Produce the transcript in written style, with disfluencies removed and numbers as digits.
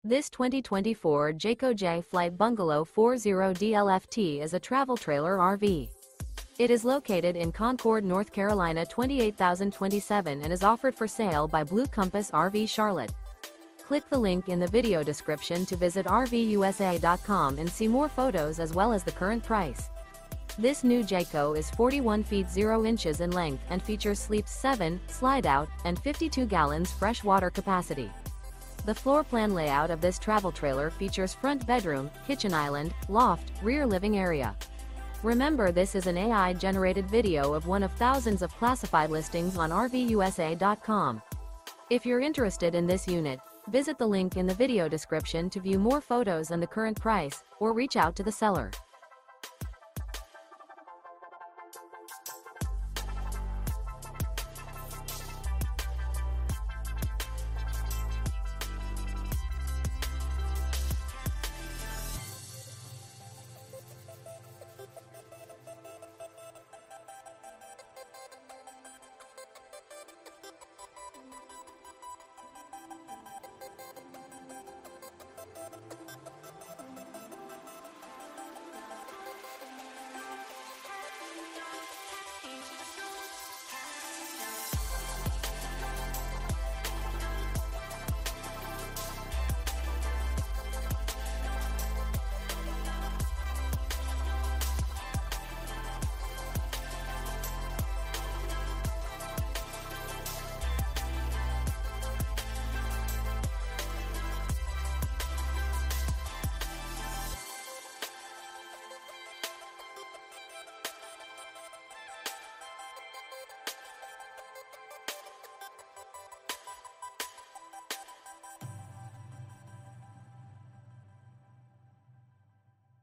This 2024 Jayco J Flight Bungalow 40DLFT is a travel trailer RV. It is located in Concord, North Carolina 28027 and is offered for sale by Blue Compass RV Charlotte. Click the link in the video description to visit RVUSA.com and see more photos as well as the current price. This new Jayco is 41 feet 0 inches in length and features sleeps 7, slide out, and 52 gallons fresh water capacity. The floor plan layout of this travel trailer features front bedroom, kitchen island, loft, rear living area. Remember, this is an AI-generated video of one of thousands of classified listings on RVUSA.com. If you're interested in this unit, visit the link in the video description to view more photos and the current price, or reach out to the seller.